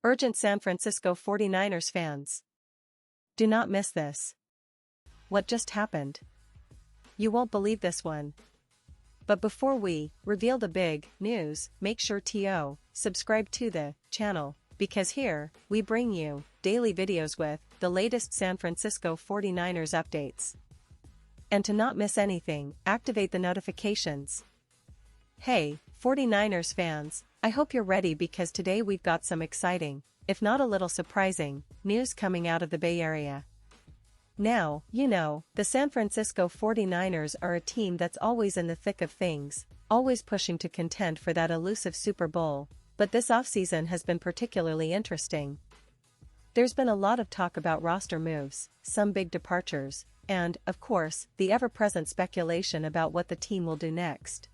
Urgent San Francisco 49ers fans. Do not miss this. What just happened? You won't believe this one. But before we reveal the big news, make sure to subscribe to the channel, because here we bring you daily videos with the latest San Francisco 49ers updates. And to not miss anything, activate the notifications. Hey, 49ers fans, I hope you're ready because today we've got some exciting, if not a little surprising, news coming out of the Bay Area. Now, the San Francisco 49ers are a team that's always in the thick of things, always pushing to contend for that elusive Super Bowl, but this offseason has been particularly interesting. There's been a lot of talk about roster moves, some big departures, and, of course, the ever-present speculation about what the team will do next.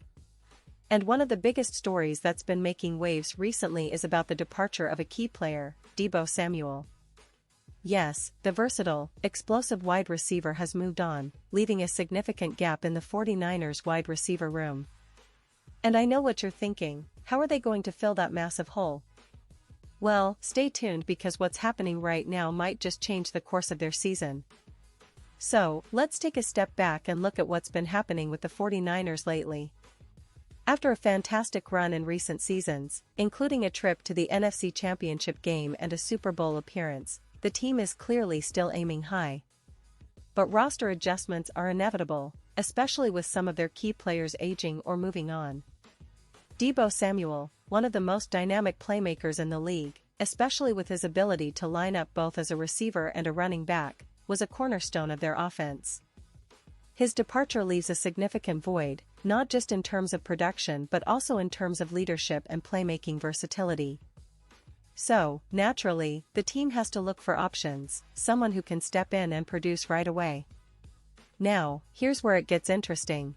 And one of the biggest stories that's been making waves recently is about the departure of a key player, Deebo Samuel. Yes, the versatile, explosive wide receiver has moved on, leaving a significant gap in the 49ers wide receiver room. And I know what you're thinking, how are they going to fill that massive hole? Well, stay tuned because what's happening right now might just change the course of their season. So, let's take a step back and look at what's been happening with the 49ers lately. After a fantastic run in recent seasons, including a trip to the NFC Championship game and a Super Bowl appearance, the team is clearly still aiming high. But roster adjustments are inevitable, especially with some of their key players aging or moving on. Deebo Samuel, one of the most dynamic playmakers in the league, especially with his ability to line up both as a receiver and a running back, was a cornerstone of their offense. His departure leaves a significant void, not just in terms of production but also in terms of leadership and playmaking versatility. So, naturally, the team has to look for options, someone who can step in and produce right away. Now, here's where it gets interesting.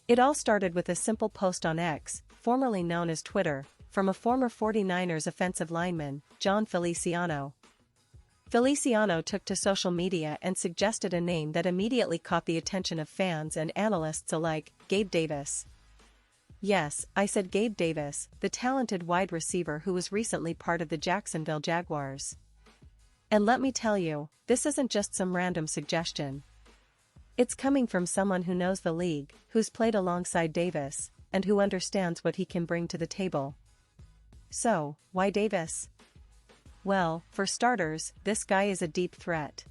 It all started with a simple post on X, formerly known as Twitter, from a former 49ers offensive lineman, John Feliciano. Feliciano took to social media and suggested a name that immediately caught the attention of fans and analysts alike, Gabe Davis. Yes, I said Gabe Davis, the talented wide receiver who was recently part of the Jacksonville Jaguars. And let me tell you, this isn't just some random suggestion. It's coming from someone who knows the league, who's played alongside Davis, and who understands what he can bring to the table. So, why Davis? Well, for starters, this guy is a deep threat.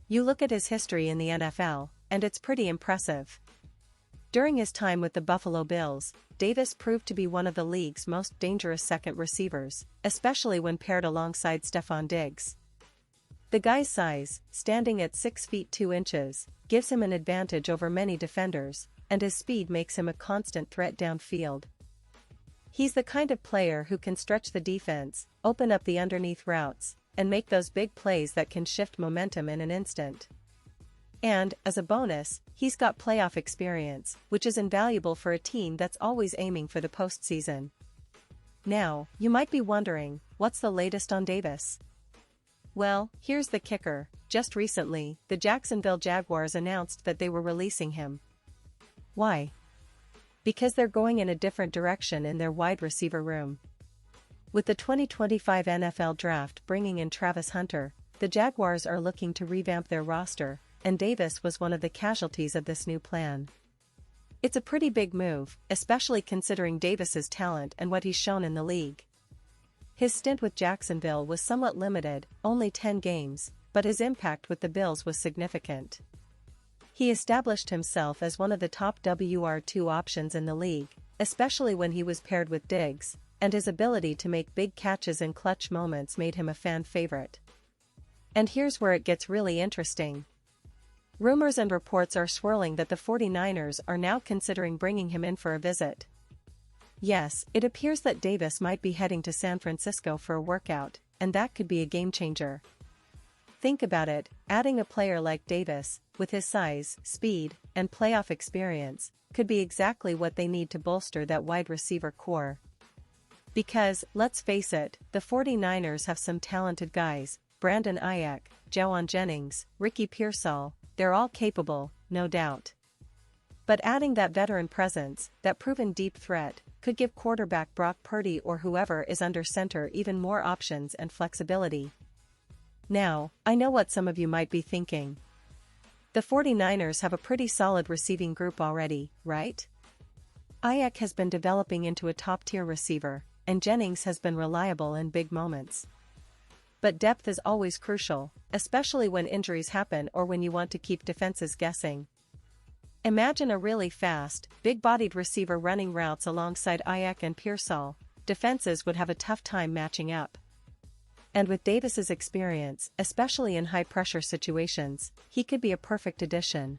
You look at his history in the NFL, and it's pretty impressive. During his time with the Buffalo Bills, Davis proved to be one of the league's most dangerous second receivers, especially when paired alongside Stefon Diggs. The guy's size, standing at 6 feet 2 inches, gives him an advantage over many defenders, and his speed makes him a constant threat downfield. He's the kind of player who can stretch the defense, open up the underneath routes, and make those big plays that can shift momentum in an instant. And, as a bonus, he's got playoff experience, which is invaluable for a team that's always aiming for the postseason. Now, you might be wondering, what's the latest on Davis? Well, here's the kicker. Just recently, the Jacksonville Jaguars announced that they were releasing him. Why? Because they're going in a different direction in their wide receiver room. With the 2025 NFL Draft bringing in Travis Hunter, the Jaguars are looking to revamp their roster, and Davis was one of the casualties of this new plan. It's a pretty big move, especially considering Davis's talent and what he's shown in the league. His stint with Jacksonville was somewhat limited, only 10 games, but his impact with the Bills was significant. He established himself as one of the top WR2 options in the league, especially when he was paired with Diggs, and his ability to make big catches in clutch moments made him a fan favorite. And here's where it gets really interesting. Rumors and reports are swirling that the 49ers are now considering bringing him in for a visit. Yes, it appears that Davis might be heading to San Francisco for a workout, and that could be a game changer. Think about it, adding a player like Davis, with his size, speed, and playoff experience, could be exactly what they need to bolster that wide receiver core. Because, let's face it, the 49ers have some talented guys, Brandon Ayuk, Jawan Jennings, Ricky Pearsall, they're all capable, no doubt. But adding that veteran presence, that proven deep threat, could give quarterback Brock Purdy or whoever is under center even more options and flexibility. Now, I know what some of you might be thinking. The 49ers have a pretty solid receiving group already, right? Aiyuk has been developing into a top-tier receiver, and Jennings has been reliable in big moments. But depth is always crucial, especially when injuries happen or when you want to keep defenses guessing. Imagine a really fast, big-bodied receiver running routes alongside Aiyuk and Pearsall. Defenses would have a tough time matching up. And with Davis's experience, especially in high-pressure situations, he could be a perfect addition.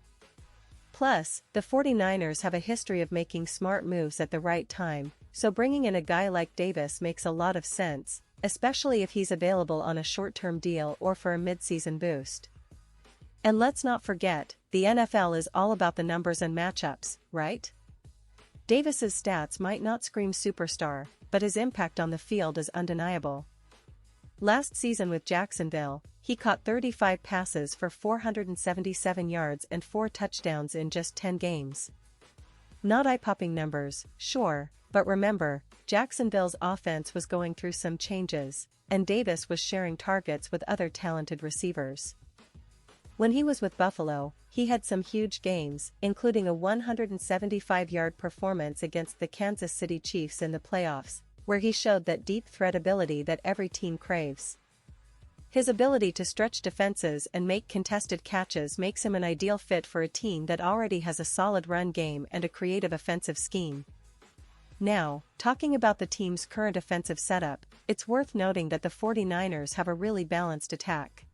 Plus, the 49ers have a history of making smart moves at the right time, so bringing in a guy like Davis makes a lot of sense, especially if he's available on a short-term deal or for a mid-season boost. And let's not forget, the NFL is all about the numbers and matchups, right? Davis's stats might not scream superstar, but his impact on the field is undeniable. Last season with Jacksonville, he caught 35 passes for 477 yards and 4 touchdowns in just 10 games. Not eye-popping numbers, sure, but remember, Jacksonville's offense was going through some changes, and Davis was sharing targets with other talented receivers. When he was with Buffalo, he had some huge games, including a 175-yard performance against the Kansas City Chiefs in the playoffs, where he showed that deep threat ability that every team craves. His ability to stretch defenses and make contested catches makes him an ideal fit for a team that already has a solid run game and a creative offensive scheme. Now, talking about the team's current offensive setup, it's worth noting that the 49ers have a really balanced attack.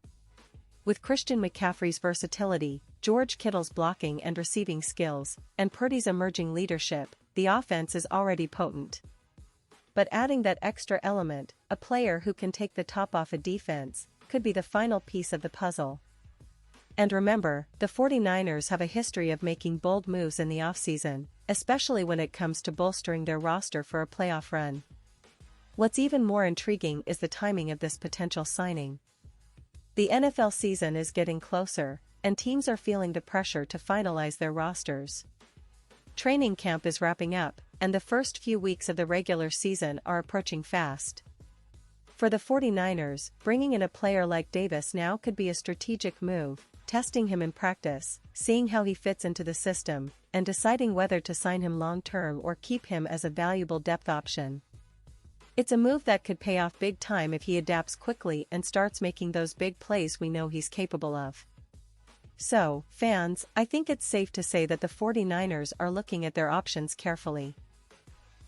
With Christian McCaffrey's versatility, George Kittle's blocking and receiving skills, and Purdy's emerging leadership, the offense is already potent. But adding that extra element, a player who can take the top off a defense, could be the final piece of the puzzle. And remember, the 49ers have a history of making bold moves in the offseason, especially when it comes to bolstering their roster for a playoff run. What's even more intriguing is the timing of this potential signing. The NFL season is getting closer, and teams are feeling the pressure to finalize their rosters. Training camp is wrapping up, and the first few weeks of the regular season are approaching fast. For the 49ers, bringing in a player like Davis now could be a strategic move, testing him in practice, seeing how he fits into the system, and deciding whether to sign him long-term or keep him as a valuable depth option. It's a move that could pay off big time if he adapts quickly and starts making those big plays we know he's capable of. So, fans, I think it's safe to say that the 49ers are looking at their options carefully.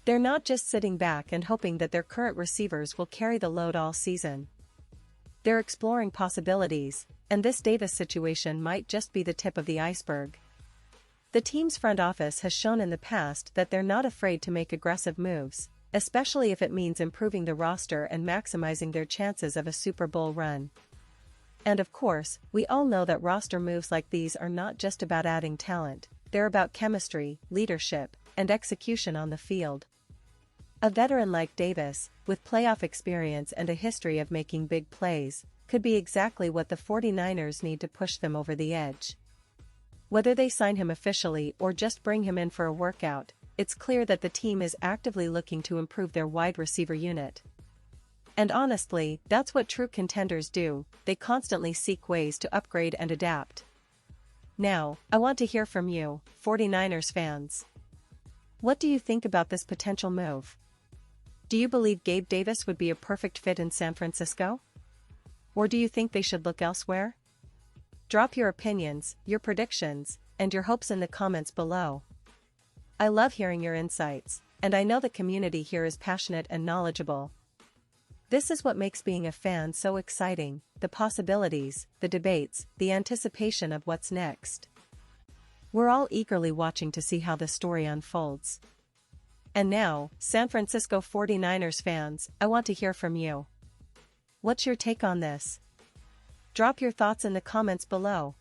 They're not just sitting back and hoping that their current receivers will carry the load all season. They're exploring possibilities, and this Davis situation might just be the tip of the iceberg. The team's front office has shown in the past that they're not afraid to make aggressive moves, especially if it means improving the roster and maximizing their chances of a Super Bowl run. And of course, we all know that roster moves like these are not just about adding talent, they're about chemistry, leadership, and execution on the field. A veteran like Davis, with playoff experience and a history of making big plays, could be exactly what the 49ers need to push them over the edge. Whether they sign him officially or just bring him in for a workout, it's clear that the team is actively looking to improve their wide receiver unit. And honestly, that's what true contenders do, they constantly seek ways to upgrade and adapt. Now, I want to hear from you, 49ers fans. What do you think about this potential move? Do you believe Gabe Davis would be a perfect fit in San Francisco? Or do you think they should look elsewhere? Drop your opinions, your predictions, and your hopes in the comments below. I love hearing your insights, and I know the community here is passionate and knowledgeable. This is what makes being a fan so exciting, the possibilities, the debates, the anticipation of what's next. We're all eagerly watching to see how the story unfolds. And now, San Francisco 49ers fans, I want to hear from you. What's your take on this? Drop your thoughts in the comments below.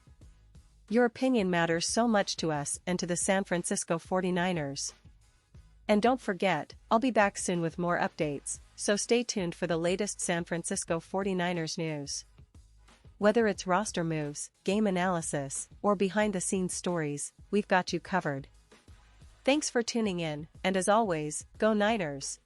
Your opinion matters so much to us and to the San Francisco 49ers. And don't forget, I'll be back soon with more updates, so stay tuned for the latest San Francisco 49ers news. Whether it's roster moves, game analysis, or behind-the-scenes stories, we've got you covered. Thanks for tuning in, and as always, go Niners!